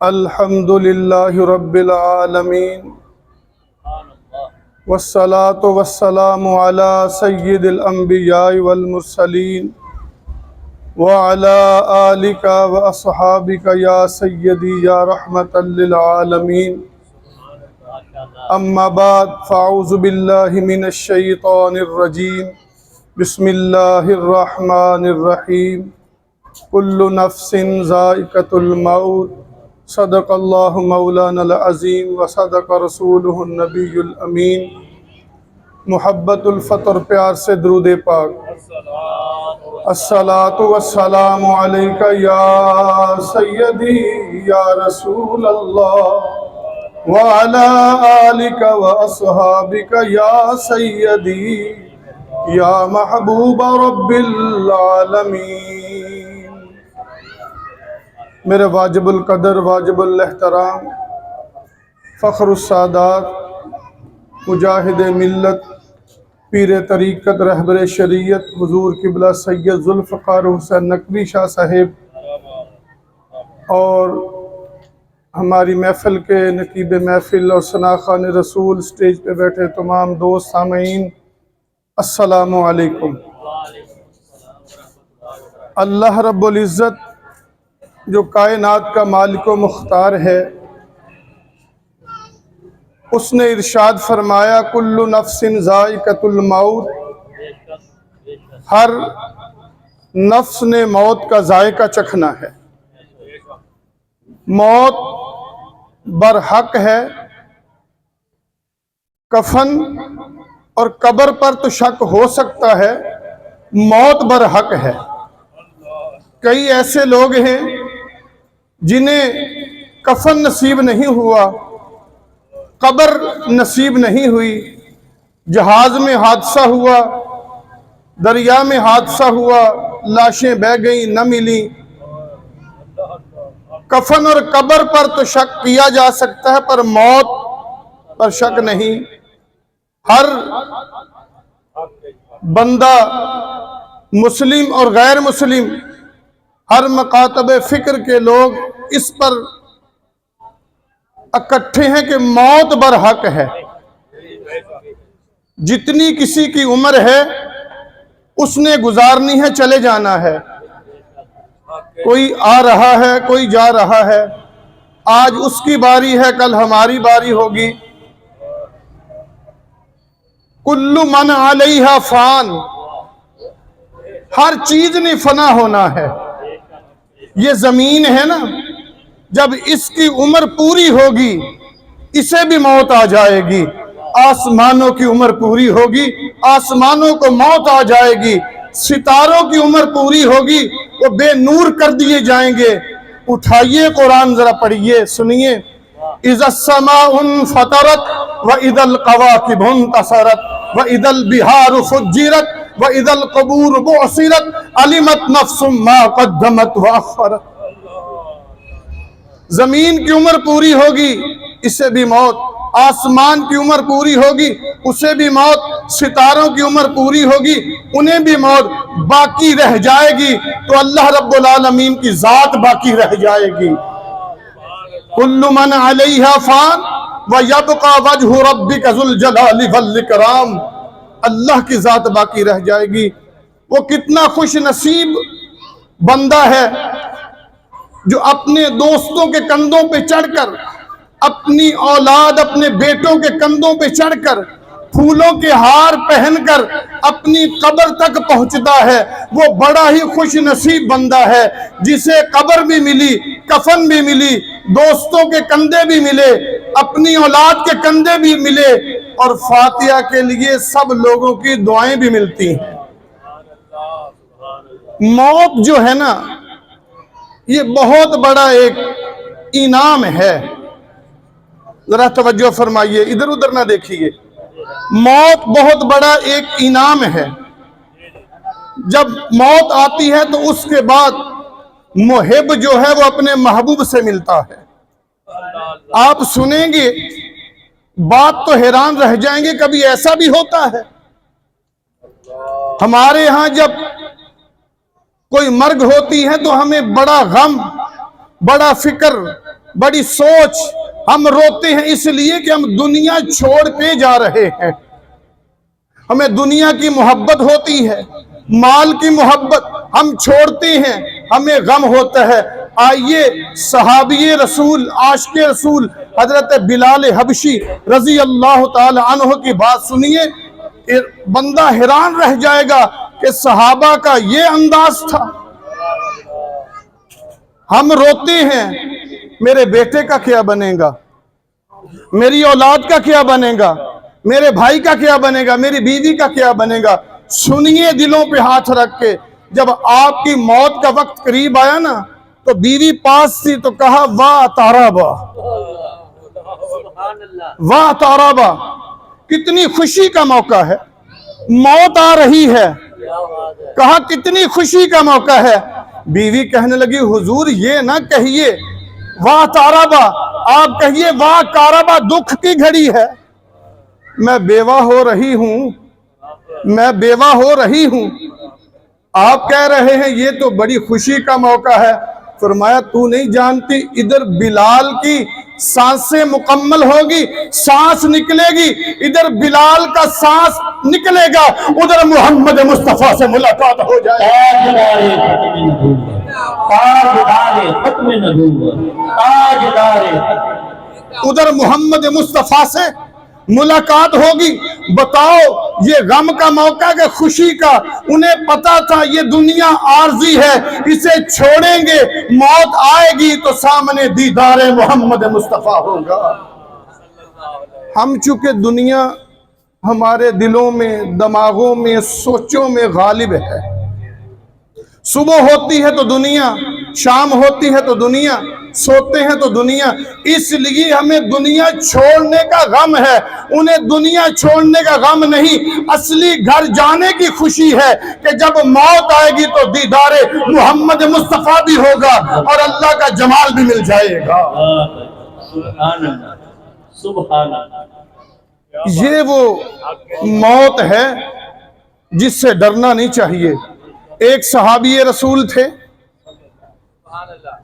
الحمد للہ رب العالمین والصلاة والسلام علی سید الانبیاء والمرسلین وعلی آلک واصحابک یا سیدی یا رحمت للعالمین اما بعد فاعوذ باللہ من الشیطان الرجیم بسم اللہ الرحمن الرحیم کل نفس ذائقۃ الموت صدق اللہ مولانا العظیم وصدق رسولہ النبی الامین۔ محبت الفطر پیار سے درود پاک۔ الصلاۃ والسلام علیک یا سیدی یا رسول اللہ وعلی آلک واصحابک یا سیدی یا محبوب رب العالمین۔ میرے واجب القدر، واجب الاحترام، فخر السادات، مجاہد ملت، پیر طریقت، رہبر شریعت، حضور قبلہ سید ذوالفقار حسین نقوی شاہ صاحب اور ہماری محفل کے نقیب محفل اور ثنا خوان رسول، سٹیج پہ بیٹھے تمام دوست سامعین، السلام علیکم۔ اللہ رب العزت جو کائنات کا مالک و مختار ہے، اس نے ارشاد فرمایا کل نفس ذائقۃ الموت، ہر نفس نے موت کا ذائقہ چکھنا ہے۔ موت برحق ہے، کفن اور قبر پر تو شک ہو سکتا ہے، موت برحق ہے۔ کئی ایسے لوگ ہیں جنہیں کفن نصیب نہیں ہوا، قبر نصیب نہیں ہوئی، جہاز میں حادثہ ہوا، دریا میں حادثہ ہوا، لاشیں بہہ گئیں نہ ملیں۔ کفن اور قبر پر تو شک کیا جا سکتا ہے، پر موت پر شک نہیں۔ ہر بندہ مسلم اور غیر مسلم، ہر مکاتب فکر کے لوگ اس پر اکٹھے ہیں کہ موت برحق ہے۔ جتنی کسی کی عمر ہے اس نے گزارنی ہے، چلے جانا ہے۔ کوئی آ رہا ہے، کوئی جا رہا ہے، آج اس کی باری ہے، کل ہماری باری ہوگی۔ کل من علیہا فان، ہر چیز نے فنا ہونا ہے۔ یہ زمین ہے نا، جب اس کی عمر پوری ہوگی اسے بھی موت آ جائے گی۔ آسمانوں کی عمر پوری ہوگی، آسمانوں کو موت آ جائے گی۔ ستاروں کی عمر پوری ہوگی، وہ بے نور کر دیے جائیں گے۔ اٹھائیے قرآن ذرا پڑھیے، سنیے۔ اذا السماء انفطرت واذا الكواكب انتثرت واذا البحار فجرت واذا القبور بعثرت علمت نفس ما قدمت واخرت۔ زمین کی عمر پوری ہوگی، اسے بھی موت۔ آسمان کی عمر پوری ہوگی، اسے بھی موت۔ ستاروں کی عمر پوری ہوگی، انہیں بھی موت۔ باقی رہ جائے گی تو اللہ رب العالمین کی ذات باقی رہ جائے گی۔ کل من علیہا فان ویبقى وجہ ربک ذو الجلال والاکرام، اللہ کی ذات باقی رہ جائے گی۔ وہ کتنا خوش نصیب بندہ ہے جو اپنے دوستوں کے کندھوں پہ چڑھ کر، اپنی اولاد، اپنے بیٹوں کے کندھوں پہ چڑھ کر، پھولوں کے ہار پہن کر اپنی قبر تک پہنچتا ہے۔ وہ بڑا ہی خوش نصیب بندہ ہے جسے قبر بھی ملی، کفن بھی ملی، دوستوں کے کندھے بھی ملے، اپنی اولاد کے کندھے بھی ملے، اور فاتحہ کے لیے سب لوگوں کی دعائیں بھی ملتی ہیں۔ موت جو ہے نا، یہ بہت بڑا ایک انعام ہے۔ ذرا توجہ فرمائیے، ادھر ادھر نہ دیکھیے۔ موت بہت بڑا ایک انعام ہے۔ جب موت آتی ہے تو اس کے بعد محب جو ہے وہ اپنے محبوب سے ملتا ہے۔ آپ سنیں گے بات تو حیران رہ جائیں گے، کبھی ایسا بھی ہوتا ہے؟ ہمارے ہاں جب کوئی مرگ ہوتی ہے تو ہمیں بڑا غم، بڑا فکر، بڑی سوچ، ہم روتے ہیں اس لیے کہ ہم دنیا چھوڑ کے جا رہے ہیں۔ ہمیں دنیا کی محبت ہوتی ہے، مال کی محبت، ہم چھوڑتے ہیں، ہمیں غم ہوتا ہے۔ آئیے صحابی رسول، عاشق رسول حضرت بلال حبشی رضی اللہ تعالی عنہ کی بات سنیے، بندہ حیران رہ جائے گا کہ صحابہ کا یہ انداز تھا۔ ہم روتے ہیں، میرے بیٹے کا کیا بنے گا، میری اولاد کا کیا بنے گا، میرے بھائی کا کیا بنے گا، میری بیوی کا کیا بنے گا۔ سنیے دلوں پہ ہاتھ رکھ کے، جب آپ کی موت کا وقت قریب آیا نا تو بیوی پاس تھی تو کہا واہ تارابا، واہ تارابا، کتنی خوشی کا موقع ہے، موت آ رہی ہے۔ کہا کتنی خوشی کا موقع ہے۔ بیوی کہنے لگی حضور یہ نہ کہیے واہ تارابا، آپ کہیے واہ کارابا، دکھ کی گھڑی ہے، میں بیوہ ہو رہی ہوں، میں بیوہ ہو رہی ہوں، آپ کہہ رہے ہیں یہ تو بڑی خوشی کا موقع ہے۔ فرمایا تو نہیں جانتی ادھر بلال کی سانسیں مکمل ہوگی، سانس نکلے گی، ادھر بلال کا سانس نکلے گا، ادھر محمد مصطفیٰ سے ملاقات ہو جائے۔ ادھر محمد مصطفیٰ سے ملاقات ہوگی۔ بتاؤ یہ غم کا موقع کہ خوشی کا، انہیں پتا تھا یہ دنیا عارضی ہے، اسے چھوڑیں گے، موت آئے گی تو سامنے دیدار محمد مصطفیٰ ہوگا۔ ہم چونکہ دنیا ہمارے دلوں میں، دماغوں میں، سوچوں میں غالب ہے، صبح ہوتی ہے تو دنیا، شام ہوتی ہے تو دنیا، سوتے ہیں تو دنیا، اس لیے ہمیں دنیا چھوڑنے کا غم ہے، انہیں دنیا چھوڑنے کا غم نہیں، اصلی گھر جانے کی خوشی ہے کہ جب موت آئے گی تو دیدار محمد مصطفیٰ بھی ہوگا اور اللہ کا جمال بھی مل جائے گا۔ سبحان اللہ، سبحان اللہ۔ یہ وہ موت ہے جس سے ڈرنا نہیں چاہیے۔ ایک صحابی رسول تھے،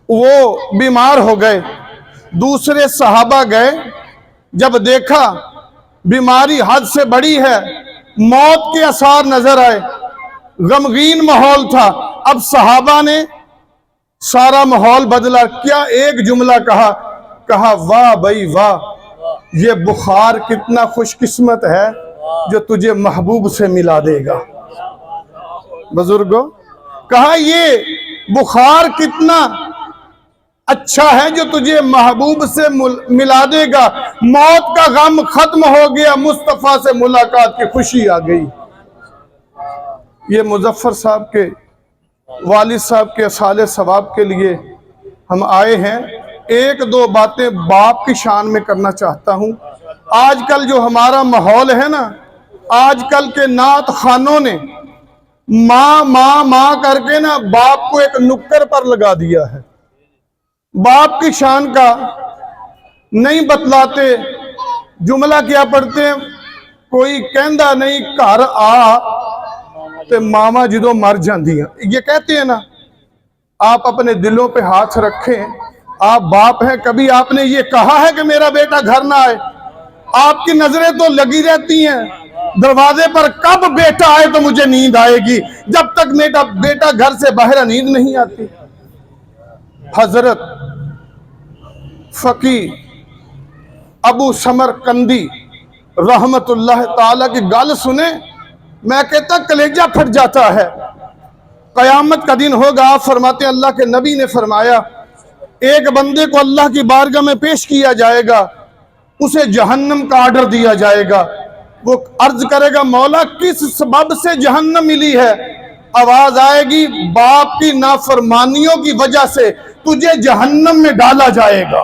وہ بیمار ہو گئے، دوسرے صحابہ گئے، جب دیکھا بیماری حد سے بڑی ہے، موت کے آثار نظر آئے، غمگین ماحول تھا، اب صحابہ نے سارا ماحول بدلا، کیا ایک جملہ کہا واہ بھائی واہ، یہ بخار کتنا خوش قسمت ہے جو تجھے محبوب سے ملا دے گا۔ بزرگوں کہا یہ بخار کتنا اچھا ہے جو تجھے محبوب سے ملا دے گا، موت کا غم ختم ہو گیا، مصطفیٰ سے ملاقات کی خوشی آ گئی۔ یہ مظفر صاحب کے والد صاحب کے اصالِ ثواب کے لیے ہم آئے ہیں۔ ایک دو باتیں باپ کی شان میں کرنا چاہتا ہوں۔ آج کل جو ہمارا ماحول ہے نا، آج کل کے نعت خانوں نے ماں ماں ماں کر کے نا باپ کو ایک نکر پر لگا دیا ہے، باپ کی شان کا نہیں بتلاتے، جملہ کیا پڑھتے ہیں، کوئی کہندہ نہیں گھر آ تے ماما جدو مر جاندی ہیں، یہ کہتے ہیں نا۔ آپ اپنے دلوں پہ ہاتھ رکھیں، آپ باپ ہیں، کبھی آپ نے یہ کہا ہے کہ میرا بیٹا گھر نہ آئے؟ آپ کی نظریں تو لگی رہتی ہیں دروازے پر، کب بیٹا آئے تو مجھے نیند آئے گی، جب تک میرا بیٹا گھر سے باہر نیند نہیں آتی۔ حضرت فقی ابو سمرقندی رحمت اللہ تعالیٰ کی گل سنیں، میں کہتا کلیجہ پھٹ جاتا ہے۔ قیامت کا دن ہوگا، آپ فرماتے ہیں اللہ کے نبی نے فرمایا ایک بندے کو اللہ کی بارگاہ میں پیش کیا جائے گا، اسے جہنم کا آرڈر دیا جائے گا، وہ عرض کرے گا مولا کس سبب سے جہنم ملی ہے؟ آواز آئے گی باپ کی نافرمانیوں کی وجہ سے تجھے جہنم میں ڈالا جائے گا۔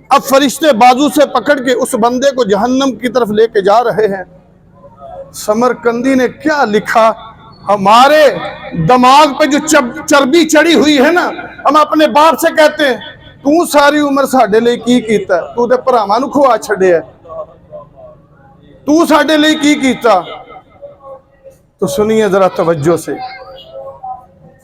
اب فرشتے بازو سے پکڑ کے اس بندے کو جہنم کی طرف لے کے جا رہے ہیں۔ سمرقندی نے کیا لکھا، ہمارے دماغ پہ جو چربی چڑھی ہوئی ہے نا، ہم اپنے باپ سے کہتے ہیں تو ساری عمر ساڈے لئے کی کیتا ہے، تو دے پراواں نوں کھوا چھڑے ہے، تو ساڈے لئے کی کیتا۔ تو سنیے ذرا توجہ سے،